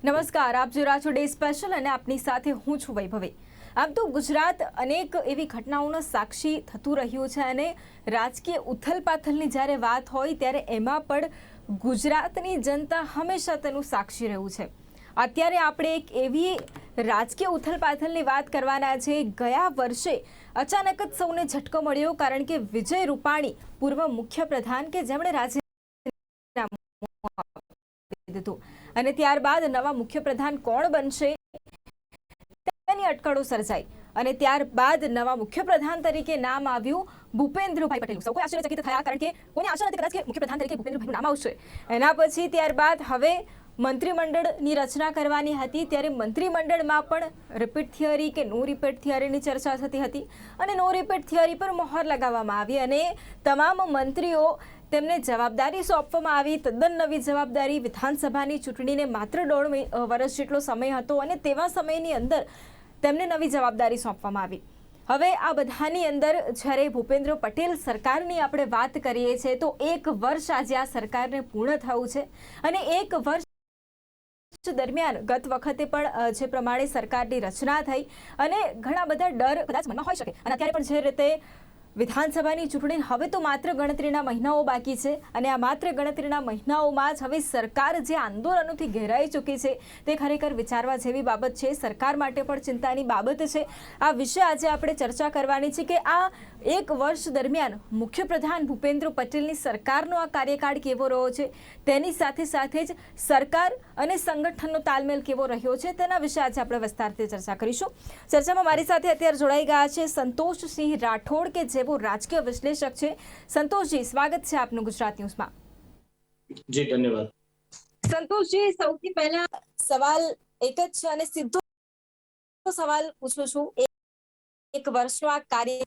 નમસ્કાર, આપ જોઈ રહ્યા છો ડે સ્પેશિયલ અને આપની સાથે હું છું વૈભવી। આમ તો ગુજરાત અનેક એવી ઘટનાઓનો સાક્ષી થતું રહ્યું છે અને રાજકીય ઉથલપાથલની જ્યારે વાત હોય ત્યારે એમાં પણ ગુજરાતની જનતા હંમેશા તેનું સાક્ષી રહ્યું છે। અત્યારે આપણે એક એવી રાજકીય ઉથલપાથલની વાત કરવાના છે। ગયા વર્ષે અચાનક જ સૌને ઝટકો મળ્યો, કારણ કે વિજય રૂપાણી, પૂર્વ મુખ્યપ્રધાન કે જેમણે દીધું અને ત્યારબાદ નવા મુખ્યપ્રધાન કોણ બનશે તેની અટકળો સર્જાઈ અને ત્યારબાદ નવા મુખ્યપ્રધાન તરીકે નામ આવ્યું ભૂપેન્દ્રભાઈ પટેલ। સૌ કોઈ આશ્ચર્યચકિત થયા, કારણ કે કોઈને આશા નથી કદાચ કે મુખ્યપ્રધાન તરીકે ભૂપેન્દ્રભાઈનું નામ આવશે। એના પછી ત્યારબાદ હવે મંત્રીમંડળની રચના કરવાની હતી, ત્યારે મંત્રીમંડળમાં પણ રિપીટ થિયરી કે નો રિપીટ થિયરીની ચર્ચા થતી હતી અને નો રિપીટ થિયરી પર મહોર લગાવવામાં આવી અને તમામ મંત્રીઓ તેમને જવાબદારી સોંપવામાં આવી। તદ્દન નવી જવાબદારી। વિધાનસભાની ચૂંટણીને માત્ર 1.5 વર્ષ જેટલો સમય હતો અને તેવા સમયની અંદર તેમને નવી જવાબદારી સોંપવામાં આવી। હવે આ બધાની અંદર જ્યારે ભૂપેન્દ્ર પટેલ સરકારની આપણે વાત કરીએ છીએ તો 1 વર્ષ આજે આ સરકારને પૂર્ણ થયું છે અને 1 વર્ષ દરમિયાન ગત વખતે પણ જે પ્રમાણે સરકારની રચના થઈ અને ઘણા બધા ડર કદાચ મનમાં હોઈ શકે અને અત્યારે પણ જે રીતે વિધાનસભાની ચૂંટણી હવે તો માત્ર ગણતરીના મહિનાઓ બાકી છે અને આ માત્ર ગણતરીના મહિનાઓમાં જ હવે સરકાર જે આંદોલનોથી ઘેરાઈ ચૂકી છે તે ખરેખર વિચારવા જેવી બાબત છે। સરકાર માટે પણ ચિંતાની બાબત છે। આ વિશે આજે આપણે ચર્ચા કરવાની છે કે આ 1 વર્ષ દરમિયાન મુખ્યપ્રધાન ભૂપેન્દ્ર પટેલની સરકારનો આ કાર્યકાળ કેવો રહ્યો છે, તેની સાથે સાથે જ સરકાર અને સંગઠનનો તાલમેલ કેવો રહ્યો છે, તેના વિશે આજે આપણે વિસ્તારથી ચર્ચા કરીશું। ચર્ચામાં મારી સાથે અત્યારે જોડાઈ ગયા છે સંતોષસિંહ રાઠોડ કે જેઓ રાજકીય વિશ્લેષક છે। સંતોષજી, સ્વાગત છે આપનું ગુજરાત ન્યૂઝમાં। જી ધન્યવાદ। સંતોષજી, સૌથી પહેલા સવાલ એક જ છે અને સીધો સવાલ પૂછું છું, 1 વર્ષનો આ કાર્ય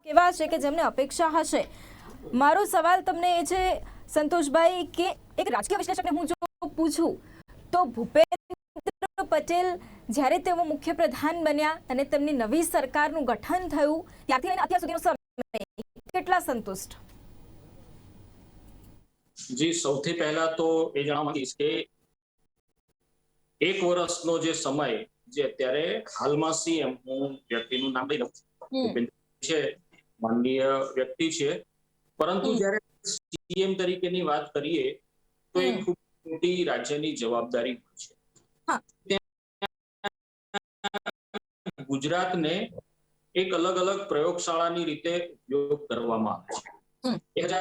કેવા છે કે જેમને અપેક્ષા હશે। મારો સવાલ તમને એ છે સંતોષભાઈ કે એક રાજકીય વિશ્લેષકને હું જો પૂછું તો ભૂપેન્દ્ર પટેલ જ્યારે તેઓ મુખ્યપ્રધાન બન્યા અને તેમની નવી સરકારનું ગઠન થયું ત્યારથી લઈને અત્યાર સુધીનો સમય કેટલા સંતુષ્ટ? જી, સૌથી પહેલા તો એ જણાવવા માંગીશ કે 1 વર્ષનો જે સમય જે અત્યારે હાલમાં સીએમ, હું વ્યક્તિનું નામ લઈ લઉં, ભૂપેન્દ્ર છે, માનનીય વ્યક્તિ છે, પરંતુ જ્યારે સીએમ તરીકેની વાત કરીએ તો એ ખૂબ મોટી રાજ્યની જવાબદારી છે। ગુજરાતને એક અલગ અલગ પ્રયોગશાળાની રીતે ઉપયોગ કરવામાં આવે છે।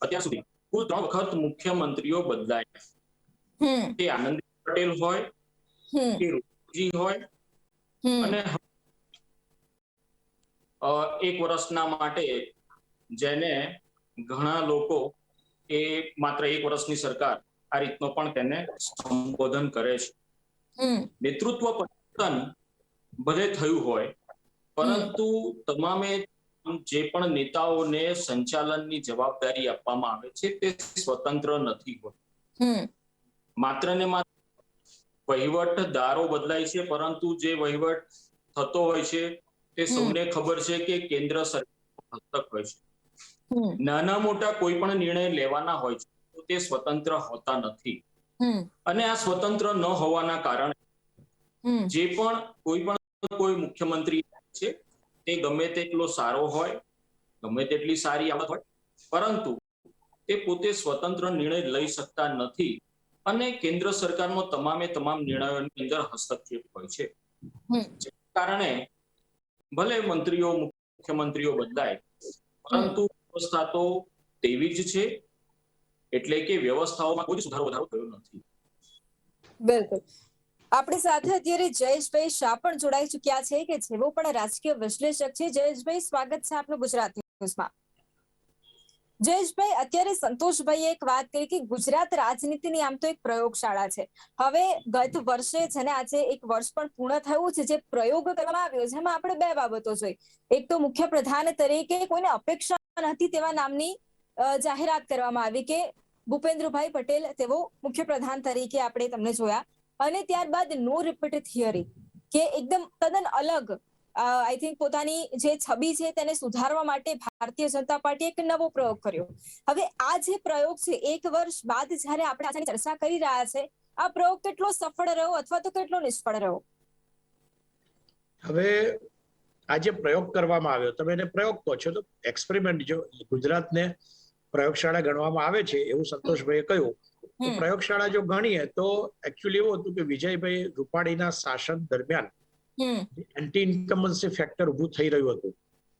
અત્યાર સુધી કુલ 3 વખત મુખ્યમંત્રીઓ બદલાયા, તે આનંદી પટેલ હોય કે રૂપાજી હોય અને 1 વર્ષના માટે જેને ઘણા લોકો એ માત્ર 1 વર્ષની સરકાર આ રીતનો પણ તેને સંબોધન કરે છે। નેતૃત્વ પરિવર્તન ભલે થયું હોય, પરંતુ તમામે જે પણ નેતાઓને સંચાલનની જવાબદારી આપવામાં આવે છે તે સ્વતંત્ર નથી હોતી। માત્ર ને માત્ર વહીવટદારો બદલાય છે, પરંતુ જે વહીવટ થતો હોય છે તે સૌને ખબર છે કે કેન્દ્ર સરકાર હસ્તક હોય છે। નાના મોટા કોઈ પણ નિર્ણય લેવાના હોય છે તો તે સ્વતંત્ર હોતા નથી અને આ સ્વતંત્ર ન હોવાના કારણે જે પણ કોઈ મુખ્યમંત્રી છે તે ગમે તેટલો સારો હોય, ગમે તેટલી સારી આવડત હોય, પરંતુ તે પોતે સ્વતંત્ર નિર્ણય લઈ શકતા નથી અને કેન્દ્ર સરકારનો તમામ નિર્ણયોની અંદર હસ્તક્ષેપ હોય છે। જે કારણે ભલે મુખ્યમંત્રીઓ બદલાય, પરંતુ વ્યવસ્થા તો તેવી જ છે, એટલે કે વ્યવસ્થાઓમાં કોઈ સુધારો વધારો થયો નથી। બિલકુલ। આપણી સાથે અત્યારે જયેશભાઈ શાહ પણ જોડાઈ ચુક્યા છે કે જેઓ પણ રાજકીય વિશ્લેષક છે। જયેશભાઈ, સ્વાગત છે આપનું ગુજરાત ન્યૂઝમાં। જયેશભાઈ, અત્યારે સંતોષભાઈએ એક વાત કરી કે ગુજરાત રાજનીતિની આમ તો એક પ્રયોગશાળા છે। હવે ગત વર્ષે છે ને આજે 1 વર્ષ પણ પૂર્ણ થયું છે, જે પ્રયોગ કરવામાં આવ્યો છે એમાં આપણે 2 બાબતો જોઈ। એક તો મુખ્યપ્રધાન તરીકે કોઈને અપેક્ષા નથી તેવા નામની જાહેરાત કરવામાં આવી કે ભૂપેન્દ્રભાઈ પટેલ તેઓ મુખ્યપ્રધાન તરીકે આપણે તમને જોયા અને ત્યારબાદ નો રિપીટ થિયરી કે એકદમ તદ્દન અલગ આઈ થિંક પોતાની જે છબી છે તેને સુધારવા માટે ભારતીય જનતા પાર્ટી એક નવો પ્રયોગ કર્યો. હવે આ જે પ્રયોગ છે 1 વર્ષ બાદ જ્યારે આપણે આની ચર્ચા કરી રહ્યા છે, આ પ્રયોગ કેટલો સફળ રહ્યો અથવા તો કેટલો નિષ્ફળ રહ્યો? હવે આ જે પ્રયોગ કરવામાં આવ્યો, તમે એને પ્રયોગ કહો છો તો એક્સપેરિમેન્ટ, જો ગુજરાતને પ્રયોગશાળા ગણવામાં આવે છે એવું સંતોષભાઈએ કહ્યું, તો પ્રયોગશાળા જો ગણીએ તો એકચ્યુઅલી એવું હતું કે વિજયભાઈ રૂપાણીના શાસન દરમિયાન એન્ટી ઇન્કમ્બન્સી ફેક્ટર ઊભું થઈ રહ્યું હતું.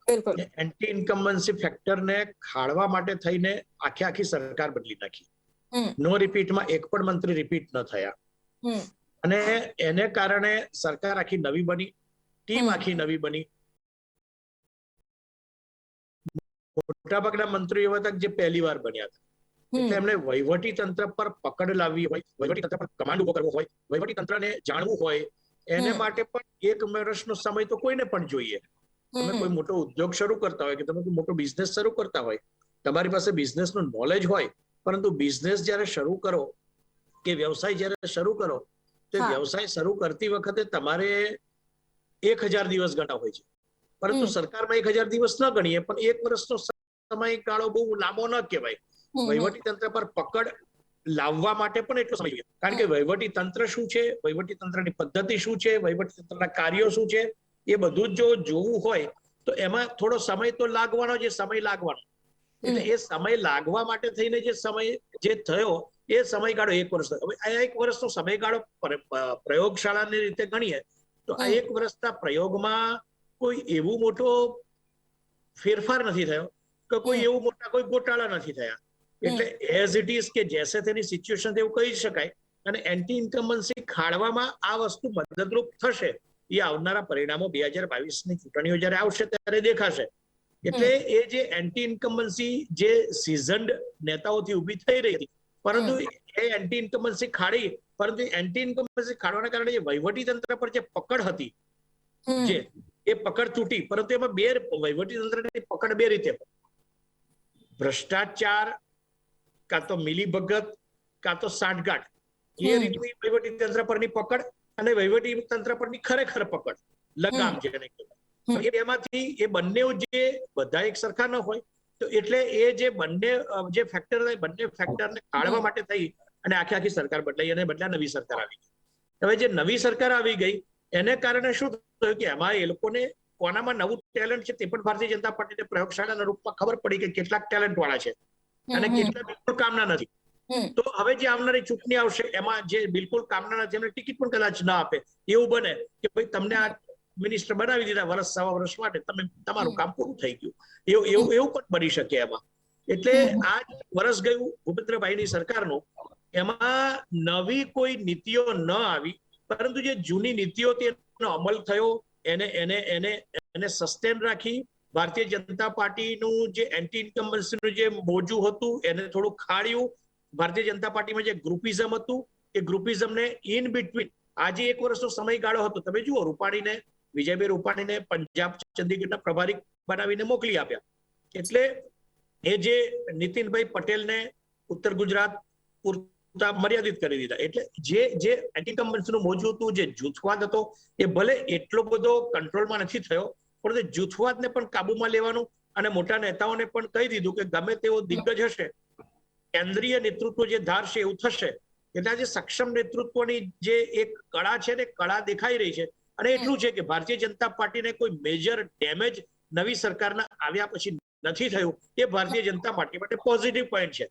બિલકુલ. એન્ટી ઇન્કમ્બન્સી ફેક્ટરને ખાળવા માટે થઈને આખી સરકાર બદલી નાખી. નો રિપીટમાં એક પણ મંત્રી રિપીટ ન થયા, અને એને કારણે સરકાર આખી નવી બની, ટીમ આખી નવી બની. મોટાભાગના મંત્રીઓ એવા હતા જે પહેલી વાર બન્યા હતા, એટલે એમને વહીવટી તંત્ર પર પકડ લાવવી હોય, વહીવટી તંત્ર પર કમાન્ડ ઉભો કરવો હોય, વહીવટી તંત્રને જાણવું હોય, એને માટે પણ 1 વર્ષનો સમય તો કોઈને પણ જોઈએ. તમે કોઈ મોટો ઉદ્યોગ શરૂ કરતા હોય કે તમે કોઈ મોટો બિઝનેસ શરૂ કરતા હોય, તમારી પાસે બિઝનેસનું નોલેજ હોય, પરંતુ બિઝનેસ જ્યારે શરૂ કરો કે વ્યવસાય જ્યારે શરૂ કરો, તો વ્યવસાય શરૂ કરતી વખતે તમારે 1000 દિવસ ગણતા હોય છે, પરંતુ સરકારમાં 1000 દિવસ ન ગણીએ, પણ 1 વર્ષનો સમયગાળો બહુ લાંબો ન કહેવાય. વહીવટી તંત્ર પર પકડ લાવવા માટે પણ એટલો સમય જોઈએ, કારણ કે વહીવટી તંત્ર શું છે, વહીવટી તંત્રની પદ્ધતિ શું છે, વહીવટી તંત્રના કાર્યો શું છે, એ બધું જ જો જોવું હોય તો એમાં થોડો સમય તો લાગવાનો, જે સમય લાગવાનો. એટલે એ સમય લાગવા માટે થઈને જે સમય જે થયો એ સમયગાળો 1 વર્ષ. હવે આ 1 વર્ષનો સમયગાળો પ્રયોગશાળાની રીતે ગણીએ તો આ 1 વર્ષના પ્રયોગમાં કોઈ એવું મોટો ફેરફાર નથી થયો કે કોઈ એવું મોટા કોઈ ગોટાળા નથી થયા. એટલે એઝ ઇટ ઇઝ કે જેસે તેની સિચ્યુએશન એવું કહી શકાય. અને એન્ટી ઇન્કમ્બન્સી ખાળવામાં આ વસ્તુ મદદરૂપ થશે, એ આવનારા પરિણામો 2022ની ચૂંટણીઓ જ્યારે આવશે ત્યારે દેખાશે. એટલે એ જે એન્ટી ઇન્કમ્બન્સી જે સિઝન્ડ નેતાઓથી ઊભી થઈ રહી હતી, પરંતુ એ એન્ટી ઇન્કમ્બન્સી ખાડી, પરંતુ એન્ટી ઇન્કમ્બન્સી ખાડવાના કારણે જે વહીવટી તંત્ર પર જે પકડ હતી, જે એ પકડ તૂટી. પરંતુ એમાં વહીવટી તંત્રની પકડ 2 રીતે, ભ્રષ્ટાચાર કાં તો મિલીભગત કાં તો સાંઠગાંઠ, એ રીતની વહીવટી તંત્ર પરની પકડ અને વહીવટી તંત્ર પરની ખરેખર પકડ, લગામ જેને કહેવાય. એમાંથી એ બંને જે બધા એક સરખા ન હોય, તો એટલે એ જે બંને જે ફેક્ટર બંને ફેક્ટરને કાઢવા માટે થઈ અને આખી સરકાર બદલાઈ અને બદલા નવી સરકાર આવી ગઈ. હવે જે નવી સરકાર આવી ગઈ એને કારણે શું થયું કે એમાં એ લોકોને કોનામાં નવું ટેલેન્ટ છે તે પણ ભારતીય જનતા પાર્ટીને પ્રયોગશાળાના રૂપમાં ખબર પડી કે કેટલાક ટેલેન્ટ વાળા છે અને કેટલા બિલકુલ કામના નથી. તો હવે જે આવનારી ચૂંટણી આવશે એમાં જે બિલકુલ કામના નથી એમને ટિકિટ પણ કદાચ ના આપે. એવું બને કે ભાઈ તમને આ મિનિસ્ટર બનાવી દીધા વર્ષ સવા વર્ષ માટે, તમે તમારું કામ પૂરું થઈ ગયું, એવું પણ બની શકે એમાં. એટલે આ વર્ષ ગયું ભૂપેન્દ્રભાઈની સરકારનું, એમાં નવી કોઈ નીતિઓ ન આવી, પરંતુ જે જૂની નીતિઓ તેનો અમલ થયો, એને સસ્ટેન રાખી. ભારતીય જનતા પાર્ટીનું જે એન્ટી ઇન્કમ્બન્સીનું જે મોજું હતું એને થોડું ખાડ્યું. ભારતીય જનતા પાર્ટીમાં જે ગ્રુપિઝમ હતું એ ગ્રુપિઝમને ઇન બિટવીન આજે 1 વર્ષનો સમયગાળો હતો. તમે જુઓ, વિજયભાઈ રૂપાણીને પંજાબ ચંદીગઢના પ્રભારી બનાવીને મોકલી આપ્યા. એટલે એ જે નીતિનભાઈ પટેલને ઉત્તર ગુજરાત પૂરતા મર્યાદિત કરી દીધા. એટલે જે એન્ટી ઇન્કમ્બન્સીનું મોજું હતું, જે જૂથવાદ હતો, એ ભલે એટલો બધો કંટ્રોલમાં નથી થયો, પરંતુ જૂથવાદને પણ કાબુમાં લેવાનું અને મોટા નેતાઓને પણ કહી દીધું કે ગમે તેવો દિગ્ગજ હશે, કેન્દ્રીય નેતૃત્વ જે ધારશે એવું થશે. એટલે આજે સક્ષમ નેતૃત્વની જે એક કળા છે ને, કળા દેખાઈ રહી છે. અને એટલું છે કે ભારતીય જનતા પાર્ટીને કોઈ મેજર ડેમેજ નવી સરકારના આવ્યા પછી નથી થયું, એ ભારતીય જનતા પાર્ટી માટે પોઝિટિવ પોઈન્ટ છે.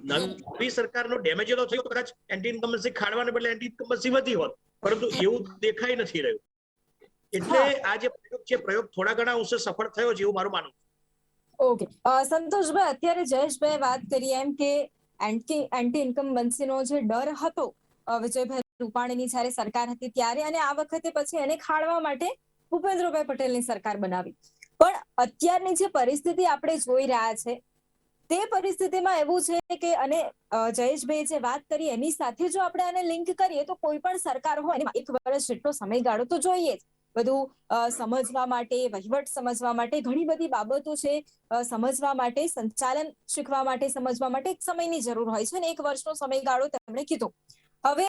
નવી સરકારનો ડેમેજ એલો થયો કદાચ એન્ટી ઇન્કમ્બન્સી ખાડવાને બદલે એન્ટી ઇન્કમ્બન્સી વધી હોત, પરંતુ એવું દેખાઈ નથી રહ્યું. એટલે આ જે પ્રયોગ છે, પ્રયોગ થોડા ઘણા અંશે સફળ થયો છે એવું મારું માનવું. ઓકે, સંતોષભાઈ, અત્યારે જયેશભાઈ વાત કરી એમ કે એન્ટી ઇન્કમ્બન્સીનો જે ડર હતો વિજયભાઈ રૂપાણીની જ્યારે સરકાર હતી ત્યારે, અને આ વખતે પછી એને ખાળવા માટે ભૂપેન્દ્રભાઈ પટેલની સરકાર બનાવી. પણ અત્યારની જે પરિસ્થિતિ આપણે જોઈ રહ્યા છે તે પરિસ્થિતિમાં એવું છે કે, અને જયેશભાઈ જે વાત કરી એની સાથે જો આપણે આને લિંક કરીએ તો કોઈ પણ સરકાર હોય એમાં 1 વર્ષ જેટલો સમયગાળો તો જોઈએ જ. બધું સમજવા માટે, વહીવટ સમજવા માટે, ઘણી બધી બાબતો છે સમજવા માટે, સંચાલન શીખવા માટે, સમજવા માટે એક સમયની જરૂર હોય છે, અને 1 વર્ષનો સમયગાળો તેમણે કીધો. હવે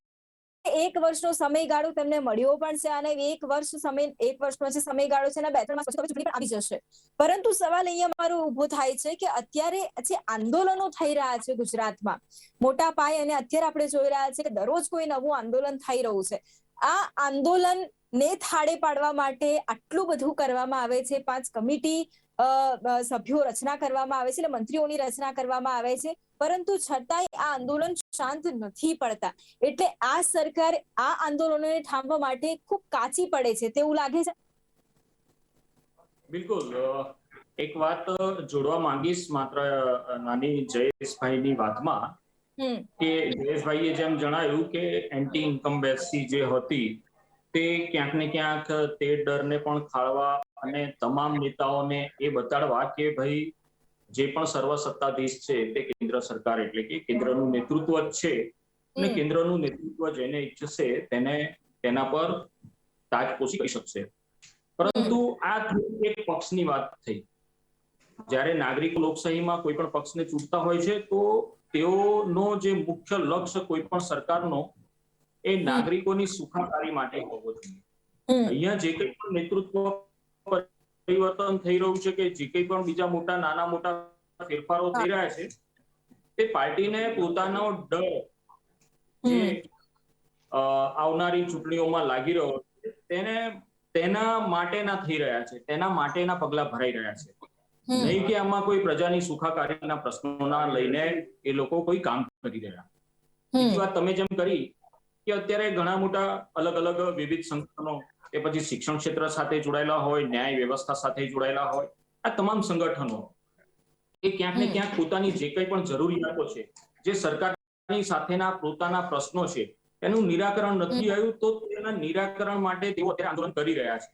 એક વર્ષનો સમયગાળો તેમને મળ્યો પણ છે અને એક વર્ષનો જે સમયગાળો છે એના 2-3 માસ પછી ચૂંટણી પણ આવી જશે. પરંતુ સવાલ અહીંયા મારો ઉભો થાય છે કે અત્યારે જે આંદોલનો થઈ રહ્યા છે ગુજરાતમાં મોટા પાયે, અને અત્યારે આપણે જોઈ રહ્યા છીએ કે દરરોજ કોઈ નવું આંદોલન થઈ રહ્યું છે. આ આંદોલન ને થાળે પાડવા માટે આટલું બધું કરવામાં આવે છે, 5 કમિટી સભ્યો રચના કરવામાં આવે છે, એટલે મંત્રીઓની રચના કરવામાં આવે છે, પરંતુ છતાંય આ આંદોલન શાંત નથી પડતા. એટલે આ સરકાર આ આંદોલનોને થાંભવા માટે ખૂબ કાચી પડે છે તેવું લાગે છે. બિલકુલ. એક વાત જોડવા માંગીશ માત્ર નાની જયેશભાઈની વાતમાં, કે જયેશભાઈએ જેમ જણાવ્યું કે એન્ટી ઇન્કમ્બેન્સી જે હતી તે ક્યાંક ને ક્યાંક તે ડરને પણ ખાળવા અને તમામ નેતાઓને એ બતાડવા કે ભાઈ જે પણ સર્વસત્તાધીશ છે તે કેન્દ્ર સરકાર એટલે કે કેન્દ્રનું નેતૃત્વ જ છે, અને કેન્દ્રનું નેતૃત્વ જેને ઈચ્છશે તેને તેના પર તાજપોશી કરી શકશે. પરંતુ આ એક પક્ષની વાત થઈ. જ્યારે નાગરિકો લોકશાહીમાં કોઈ પણ પક્ષને ચૂંટતા હોય છે તો તેઓનો જે મુખ્ય લક્ષ્ય કોઈ પણ સરકારનો એ નાગરિકોની સુખાકારી માટે હોવો જોઈએ. અહીંયા જે કંઈ પણ નેતૃત્વ પરિવર્તન થઈ રહ્યું છે કે જે કંઈ પણ બીજા મોટા નાના મોટા ફેરફારો થઈ રહ્યા છે તે પાર્ટીને પોતાનો ડર જે આવનારી ચૂંટણીઓમાં લાગી રહ્યો છે તેના માટેના થઈ રહ્યા છે, તેના માટેના પગલા ભરાઈ રહ્યા છે. નહીં કે આમાં કોઈ પ્રજાની સુખાકારીના પ્રશ્નોના લઈને એ લોકો કોઈ કામ કરી રહ્યા. બીજી વાત તમે જેમ કરી કે અત્યારે ઘણા મોટા અલગ અલગ વિવિધ સંગઠનો, એ પછી શિક્ષણ ક્ષેત્ર સાથે જોડાયેલા હોય, ન્યાય વ્યવસ્થા સાથે જોડાયેલા હોય, આ તમામ સંગઠનો એ ક્યાંક ને ક્યાંક પોતાની જે કંઈ પણ જરૂરિયાતો છે, જે સરકારની સાથેના પોતાના પ્રશ્નો છે એનું નિરાકરણ નથી આવ્યું તો તેના નિરાકરણ માટે તેઓ અત્યારે આંદોલન કરી રહ્યા છે.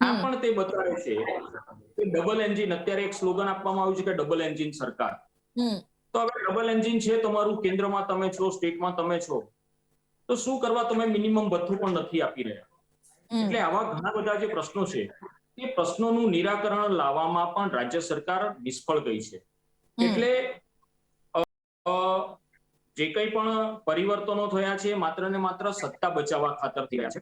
આ પણ તે બતાવે છે કે ડબલ એન્જિન, અત્યારે એક સ્લોગન આપવામાં આવ્યું છે કે ડબલ એન્જિન સરકાર. તો હવે ડબલ એન્જિન છે તમારું, કેન્દ્રમાં તમે છો, સ્ટેટમાં તમે છો, તો શું કરવા તમે મિનિમમ ભથ્થું પણ નથી આપી રહ્યા. એટલે આવા ઘણા બધા જે પ્રશ્નો છે એ પ્રશ્નોનું નિરાકરણ લાવવામાં પણ રાજ્ય સરકાર નિષ્ફળ ગઈ છે. એટલે જે કંઈ પણ પરિવર્તનો થયા છે માત્ર ને માત્ર સત્તા બચાવવા ખાતર થયા છે.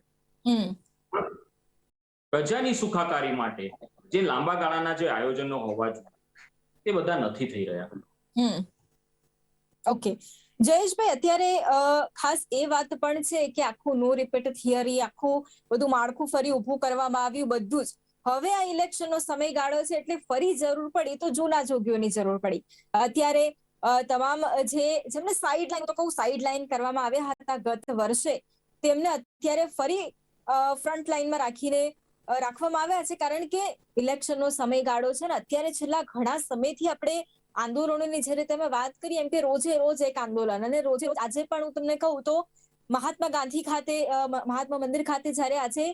પ્રજાની સુખાકારી માટે જે લાંબા ગાળાના જે આયોજનો હોવા જોઈએ તે બધા નથી થઈ રહ્યા. ઓકે જયેશભાઈ, અત્યારે ખાસ એ વાત પણ છે કે આખું નો રિપીટ થિયરી, આખું બધું માળખું ફરી ઊભું કરવામાં આવ્યું બધું જ. હવે આ ઇલેક્શનનો સમયગાળો છે એટલે ફરી જરૂર પડી તો જૂના જોગીઓની જરૂર પડી. અત્યારે તમામ જેમને સાઈડ લાઈન કરવામાં આવ્યા હતા ગત વર્ષે, તેમને અત્યારે ફરી ફ્રન્ટ લાઈનમાં રાખવામાં આવ્યા છે, કારણ કે ઇલેક્શનનો સમયગાળો છે ને અત્યારે છેલ્લા ઘણા સમયથી આપણે આંદોલનોની જ્યારે તમે વાત કરી એમ કે રોજે રોજ એક આંદોલન, અને રોજે રોજ આજે પણ હું તમને કહું તો મહાત્મા ગાંધી ખાતે, મહાત્મા મંદિર ખાતે જ્યારે આજે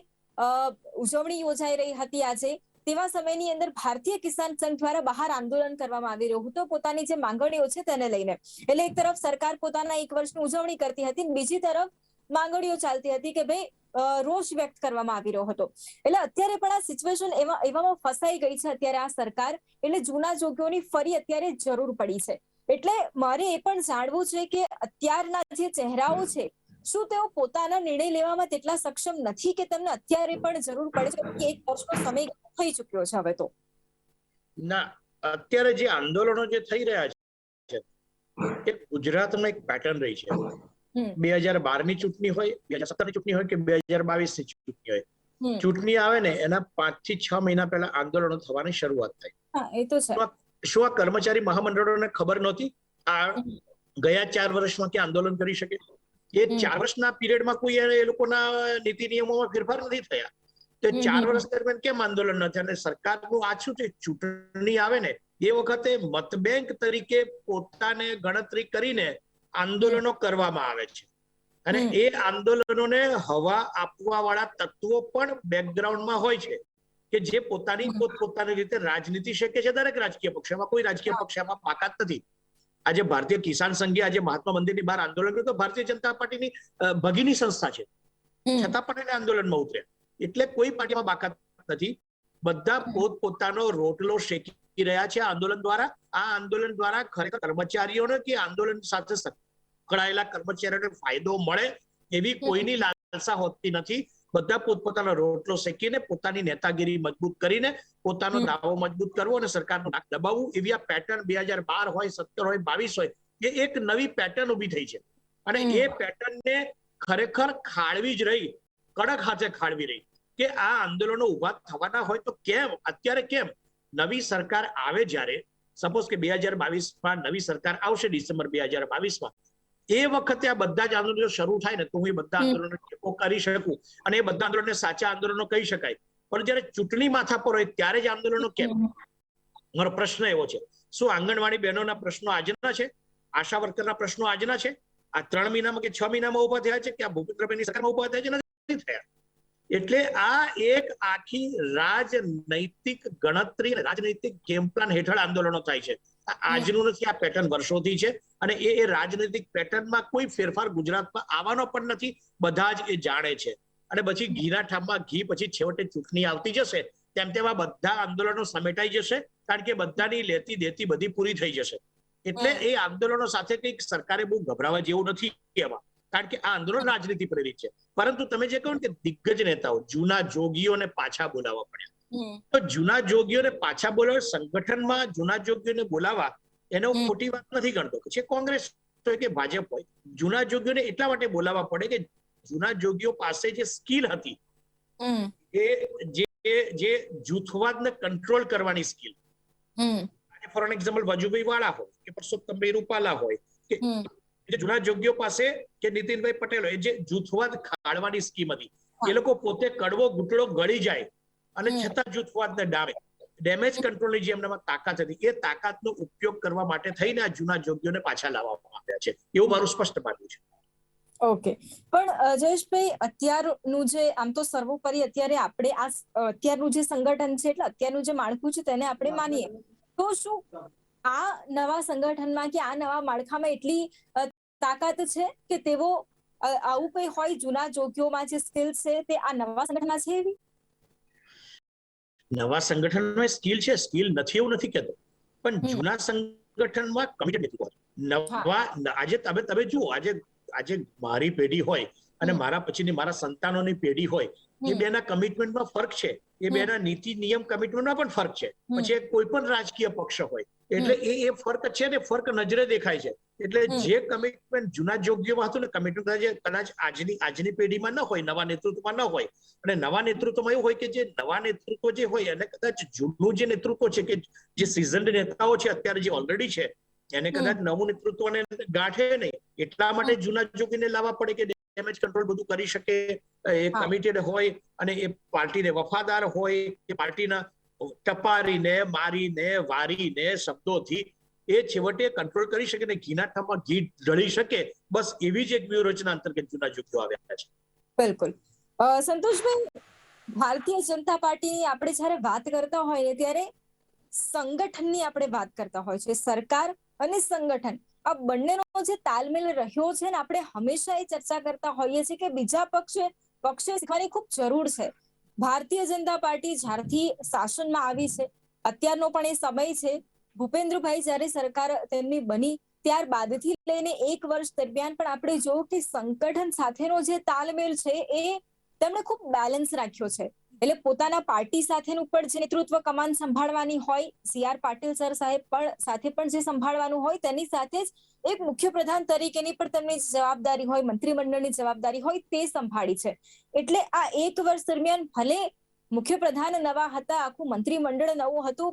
ઉજવણી યોજાઈ રહી હતી આજે, તેવા સમયની અંદર ભારતીય કિસાન સંઘ દ્વારા બહાર આંદોલન કરવામાં આવી રહ્યું હતું પોતાની જે માંગણીઓ છે તેને લઈને. એટલે એક તરફ સરકાર પોતાના 1 વર્ષની ઉજવણી કરતી હતી, બીજી તરફ માંગણીઓ ચાલતી હતી કે ભાઈ રોષ વ્યક્ત કરવામાં આવી રહ્યો હતો. એટલે અત્યારે પણ આ સિચ્યુએશન એવામાં ફસાઈ ગઈ છે અત્યારે આ સરકાર, એટલે જૂના જોગીઓની ફરી અત્યારે જરૂર પડી છે. એટલે મારે એ પણ જાણવું છે કે અત્યારના જે ચહેરાઓ છે શું તેઓ પોતાના નિર્ણય લેવામાં તેટલા સક્ષમ નથી કે તેમને અત્યારે પણ જરૂર પડે છે કે 1 વર્ષનો સમય થઈ ચુક્યો છે હવે તો? ના, અત્યારે જે આંદોલનો જે થઈ રહ્યા છે એ ગુજરાતમાં એક પેટર્ન રહી છે. 2012 ની ચૂંટણી હોય, 2017 ની ચૂંટણી હોય કે 2022 ની ચૂંટણી હોય, ચૂંટણી આવે ને એના 5 થી 6 મહિના પહેલા આંદોલનો થવાની શરૂઆત થાય. એ તો છે. શું આ કર્મચારી મહામંડળોને ખબર નહોતી આ ગયા 4 વર્ષમાં કે આંદોલન કરી શકે? એ 4 વર્ષના પીરિયડમાં કોઈ એ લોકોના નીતિ નિયમોમાં ફેરફાર નથી થયા. તો 4 વર્ષ દરમિયાન કેમ આંદોલન નથી? અને સરકારનું આ શું છે, ચૂંટણી આવે ને એ વખતે મતબેંક તરીકે પોતાને ગણતરી કરીને આંદોલનો કરવામાં આવે છે, અને એ આંદોલનોને હવા આપવા વાળા તત્વો પણ બેકગ્રાઉન્ડમાં હોય છે કે જે પોતપોતાની રીતે રાજનીતિ શકે છે. દરેક રાજકીય પક્ષમાં, કોઈ રાજકીય પક્ષમાં બાકાત નથી. આજે ભારતીય કિસાન સંઘે આજે મહાત્મા મંદિરની બહાર આંદોલન કર્યું તો ભારતીય જનતા પાર્ટીની ભગીની સંસ્થા છે, છતાં પણ એને આંદોલનમાં ઉતર્યા. એટલે કોઈ પાર્ટીમાં બાકાત નથી. બધા પોતપોતાનો રોટલો શેકી રહ્યા છે આંદોલન દ્વારા. આ આંદોલન દ્વારા ખરેખર કર્મચારીઓને કે આંદોલન સાથે સંકળાયેલા કર્મચારીઓને ફાયદો મળે એવી કોઈની લાલસા હોતી નથી. બધા પોતપોતાનો રોટલો શેકીને પોતાની નેતાગીરી મજબૂત કરીને પોતાનો દાવો મજબૂત કરવો અને સરકારનું નાક દબાવવું, એવી આ પેટર્ન 2012 હોય, 17 હોય, 22 હોય, એ એક નવી પેટર્ન ઉભી થઈ છે. અને એ પેટર્નને ખરેખર ખાળવી જ રહી, કડક હાથે ખાળવી રહી કે આ આંદોલનો ઉભા થવાના હોય તો કેમ અત્યારે કેમ નવી સરકાર આવે, જ્યારે સપોઝ કે 2022માં નવી સરકાર આવશે ડિસેમ્બર 2022માં, એ વખતે આ બધા જ આંદોલનો શરૂ થાય ને તો હું એ બધા આંદોલનો ટેકો કરી શકું અને એ બધા આંદોલનને સાચા આંદોલનો કહી શકાય. પણ જ્યારે ચૂંટણી માથા પર હોય ત્યારે જ આંદોલનો કેમ? મારો પ્રશ્ન એવો છે. શું આંગણવાડી બહેનોના પ્રશ્નો આજના છે? આશા વર્કરના પ્રશ્નો આજના છે? આ 3 મહિનામાં કે 6 મહિનામાં ઉભા થયા છે કે આ ભૂપેન્દ્રભાઈની સરકારમાં ઉભા થયા છે? નથી થયા. એટલે આ એક આખી રાજનૈતિક ગણતરી અને રાજનૈતિક ગેમ પ્લાન હેઠળ આંદોલનો થાય છે. આજનું નથી, આ પેટર્ન વર્ષોથી છે અને એ રાજનૈતિક પેટર્નમાં કોઈ ફેરફાર ગુજરાતમાં આવવાનો પણ નથી. બધા જ એ જાણે છે. અને પછી ઘીના ઠામમાં ઘી, પછી છેવટે ચૂંટણી આવતી જશે તેમ તેમ આ બધા આંદોલનો સમેટાઈ જશે, કારણ કે બધાની લેતી દેતી બધી પૂરી થઈ જશે. એટલે એ આંદોલનો સાથે કંઈક સરકારે બહુ ગભરાવા જેવું નથી એમાં, કારણ કે આ આંદોલન રાજનીતિ પ્રેરિત છે. પરંતુ તમે જે કહો કે દિગ્ગજ નેતાઓ, જૂના જોગીઓને પાછા બોલાવવા પડ્યા, તો જૂના જોગીઓને પાછા બોલાવવા, સંગઠનમાં જૂના જોગીઓને બોલાવવા, એને હું ખોટી વાત નથી ગણતો. પછી કોંગ્રેસ હોય કે ભાજપ હોય, જૂના જોગીઓને એટલા માટે બોલાવવા પડે કે જૂના જોગીઓ પાસે જે સ્કિલ હતી, જે જૂથવાદને કંટ્રોલ કરવાની skill, for an example Vajubhai Vala હોય કે પરસોત્તમભાઈ રૂપાલા હોય કે જૂના જોગીઓ પાસે કે નીતિનભાઈ પટેલ હોય, જે જૂથવાદ ખાળવાની સ્કીમ હતી. એ લોકો પોતે કડવો ઘૂંટડો ગળી જાય અને છતાં જૂથવાદને ડામે, ડેમેજ કંટ્રોલની જે એમનામાં તાકાત હતી, એ તાકાતનો ઉપયોગ કરવા માટે થઈને આ જૂના જોગીઓને પાછા લાવવામાં આવ્યા છે, એવું મારું સ્પષ્ટ માનવું છે. ઓકે, પણ જયેશભાઈ, અત્યારનું જે આમ તો સર્વોપરી અત્યારે આપણે આ અત્યારનું જે સંગઠન છે, એટલે અત્યારનું જે માળખું છે તેને આપણે માનીએ તો શું આ નવા સંગઠનમાં કે આ નવા માળખામાં એટલી તાકાત છે કે તેઓ આવું કઈ હોય, જૂના જોગીઓમાં જે સ્કિલ છે તે આ નવા સંગઠનમાં છે? એવી નવા સંગઠનમાં સ્કિલ છે, સ્કિલ નથી એવું નથી કહેતો, પણ જૂના સંગઠનમાં કમિટેડ નથી હોતું. નવા આજે તમે જુઓ, આજે મારી પેઢી હોય અને મારા પછીની મારા સંતાનોની પેઢી હોય, એ બેના કમિટમેન્ટમાં ફરક છે, એ બેના નીતિ નિયમ કમિટમેન્ટમાં પણ ફરક છે. પછી કોઈ પણ રાજકીય પક્ષ હોય, એટલે એ ફરક છે ને, ફરક નજરે દેખાય છે. એટલે જે કમિટમેન્ટ જૂના જોગીઓમાં હતું ને, કમિટમેન્ટ કદાચ આજની પેઢીમાં ન હોય, નવા નેતૃત્વમાં ન હોય. અને નવા નેતૃત્વમાં એવું હોય કે જે નવા નેતૃત્વ જે હોય એને કદાચ જૂનું જે નેતૃત્વ છે, કે જે સિઝન્ડ નેતાઓ છે અત્યારે જે ઓલરેડી છે, એને કદાચ નવું નેતૃત્વને ગાંઠે નહીં, એટલા માટે જૂના જોગીને લાવવા પડે કે ડેમેજ કંટ્રોલ બધું કરી શકે, એ કમિટેડ હોય અને એ પાર્ટીને વફાદાર હોય, એ પાર્ટીના ટપારીને, મારીને, વારીને, શબ્દોથી એ છેવટે કંટ્રોલ કરી શકે ને ઘીના ઠામમાં ઘી ઢળી શકે. બસ એવી જ એક વ્યૂહરચના અંતર્ગત જૂના જોગીઓ આવ્યા છે. બિલકુલ. સંતોષભાઈ, ભારતીય જનતા પાર્ટીની આપણે જ્યારે વાત કરતા હોઈએ ત્યારે સંગઠનની આપણે વાત કરતા હોય છે, સરકાર અને સંગઠન આ બંનેનો જે તાલમેલ રહ્યો છે ને, આપણે હંમેશા એ ચર્ચા કરતા હોઈએ છીએ કે બીજા પક્ષે શીખવાની ખૂબ જરૂર છે. ભારતીય જનતા પાર્ટી જ્યારથી શાસનમાં આવી છે, અત્યારનો પણ એ સમય છે, ભૂપેન્દ્રભાઈ જ્યારે સરકાર તેમની બની ત્યારબાદથી લઈને 1 વર્ષ દરમિયાન પણ આપણે જોયું કે સંગઠન સાથેનો જે તાલમેલ છે એ તેમણે ખૂબ બેલેન્સ રાખ્યો છે. એટલે પોતાના પાર્ટી સાથેનું પણ જે નેતૃત્વ કમાન સંભાળવાની હોય, CR પાટીલ સર સાહેબ પણ સાથે પણ જે સંભાળવાનું હોય, તેની સાથે જ એક મુખ્યપ્રધાન તરીકેની પણ તેમની જવાબદારી હોય, મંત્રીમંડળની જવાબદારી હોય, તે સંભાળી છે. એટલે આ 1 વર્ષ દરમિયાન ભલે મુખ્યપ્રધાન નવા હતા, આખું મંત્રીમંડળ નવું હતું,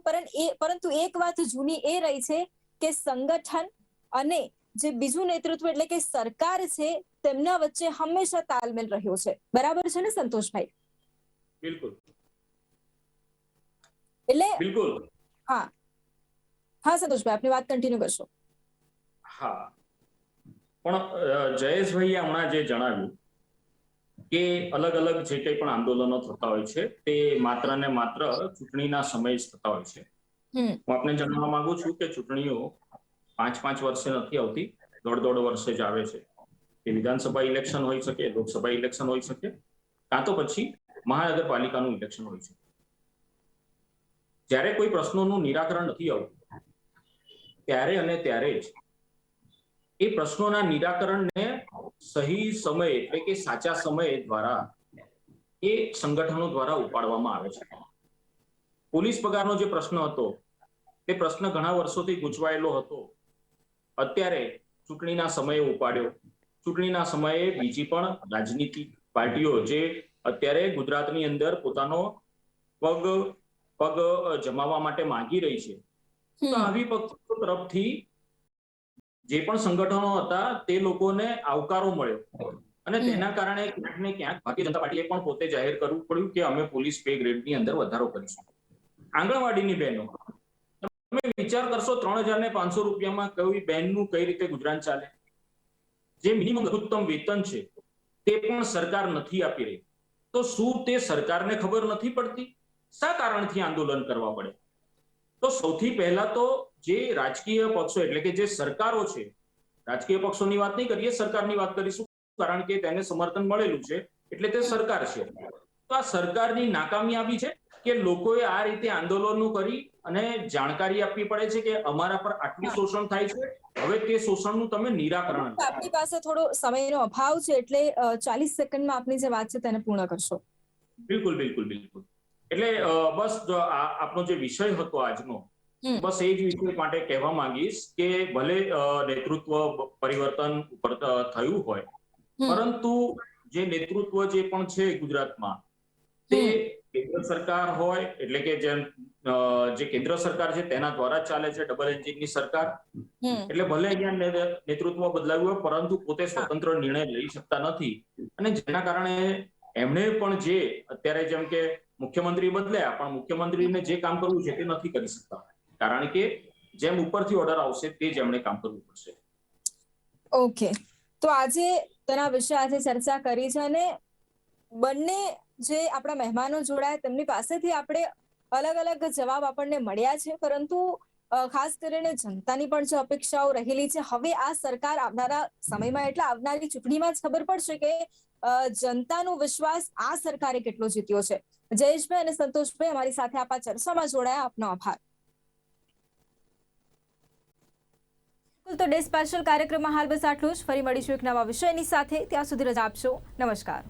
પરંતુ એક વાત જૂની એ રહી છે કે સંગઠન અને જે બીજું નેતૃત્વ એટલે કે સરકાર છે, તેમના વચ્ચે હંમેશા તાલમેલ રહ્યો છે. બરાબર છે ને સંતોષભાઈ? બિલકુલ. એટલે બિલકુલ. હા સંતોષભાઈ, આપની વાત કન્ટિન્યુ કરશો. હા, પણ જયેશભાઈએ હમણાં જે જણાવ્યું કે અલગ અલગ જે કંઈ પણ આંદોલનો થતા હોય છે તે માત્ર ને માત્ર ચૂંટણીના સમયે જ થતા હોય છે. હું આપને જણાવવા માંગુ છું કે ચૂંટણીઓ 5-5 વર્ષે નથી આવતી, 1.5 વર્ષે જ આવે છે. એ વિધાનસભા ઇલેક્શન હોઈ શકે, લોકસભા ઇલેક્શન હોઈ શકે, કાં તો પછી મહાનગરપાલિકાનું ઇલેક્શન હોઈ શકે. જ્યારે કોઈ પ્રશ્નોનું નિરાકરણ નથી આવતું ત્યારે અને ત્યારે જ એ પ્રશ્નોના નિરાકરણને સહી સમય એટલે કે સાચા સમય દ્વારા એ સંગઠનો દ્વારા ઉપાડવામાં આવે છે. પોલીસ પગારનો જે પ્રશ્ન હતો તે પ્રશ્ન ઘણા વર્ષોથી ગૂંચવાયેલો હતો. અત્યારે ચૂંટણીના સમયે ઉપાડ્યો. ચૂંટણીના સમયે બીજી પણ રાજનીતિક પાર્ટીઓ જે અત્યારે ગુજરાતની અંદર પોતાનો પગ જમાવવા માટે માંગી રહી છે, તો આવી પક્ષો તરફથી જે પણ સંગઠનો હતા તે લોકોને આવકારો મળ્યો અને તેના કારણે ક્યાંક ને ક્યાંક ભારતીય જનતા પાર્ટીએ પણ પોતે જાહેર કરવું પડ્યું કે અમે પોલીસ પે ગ્રેડની અંદર વધારો કરીશું. આંગણવાડીની બહેનો, તમે વિચાર કરશો 3,500 રૂપિયામાં કઈ બહેનનું કઈ રીતે ગુજરાન ચાલે? જે મિનિમમ લઘુત્તમ વેતન છે તે પણ સરકાર નથી આપી રહી. તો શું તે સરકારને ખબર નથી પડતી? શા કારણથી આંદોલન કરવા પડે? તો સૌથી પહેલા તો જે રાજકીય પક્ષો એટલે કે જે સરકારો છે, રાજકીય પક્ષોની વાત નહીં કરીએ, સરકારની વાત કરીશું, કારણ કે તેને સમર્થન મળેલું છે એટલે તે સરકાર છે. તો આ સરકારની નાકામી આવી છે કે લોકોએ આ રીતે આંદોલનો કરી અને જાણકારી આપવી પડે છે કે અમારા પર આટલું શોષણ થાય છે, હવે તે શોષણનું તમે નિરાકરણ લાવો. આપની પાસે થોડો સમયનો અભાવ છે એટલે 40 સેકન્ડમાં આપની જે વાત છે તેને પૂર્ણ કરશો. બિલકુલ બિલકુલ બિલકુલ. એટલે બસ આપનો જે વિષય હતો આજનો, બસ એ જ વિષય માટે કહેવા માંગીશ કે ભલે નેતૃત્વ પરિવર્તન ઉપર થયું હોય, પરંતુ જે નેતૃત્વ જે પણ છે ગુજરાતમાં તે કેન્દ્ર સરકાર હોય એટલે કે જે કેન્દ્ર સરકાર છે તેના દ્વારા ચાલે છે, ડબલ એન્જિનની સરકાર. એટલે ભલે અહીંયા નેતૃત્વ બદલાયું હોય પરંતુ પોતે સ્વતંત્ર નિર્ણય લઈ શકતા નથી અને જેના કારણે એમણે પણ જે અત્યારે જેમ કે મુખ્યમંત્રી બદલ્યા પણ મુખ્યમંત્રીને જે કામ કરવું છે તે નથી કરી શકતા, કારણ કે જેમ ઉપરથી ઓર્ડર આવશે તે જ એમણે કામ કરવું પડશે. ઓકે, તો આજે તેના વિશે આજે ચર્ચા કરી છે અને બંને જે આપણા મહેમાનો જોડાયા તેમની પાસેથી આપણે અલગ અલગ જવાબ આપણને મળ્યા છે, પરંતુ ખાસ કરીને જનતાની પણ જે અપેક્ષાઓ રહેલી છે, હવે આ સરકાર આવનારા સમયમાં એટલે આવનારી ચૂંટણીમાં જ ખબર પડશે કે જનતાનો વિશ્વાસ આ સરકારે કેટલો જીત્યો છે. જયેશભાઈ અને સંતોષભાઈ અમારી સાથે આ ચર્ચામાં જોડાયા, આપનો આભાર. તો ડે સ્પેશિયલ કાર્યક્રમમાં હાલ બસ આટલું જ. ફરી મળીશું એક નવા વિષયની સાથે. ત્યાં સુધી રજા આપશો. નમસ્કાર.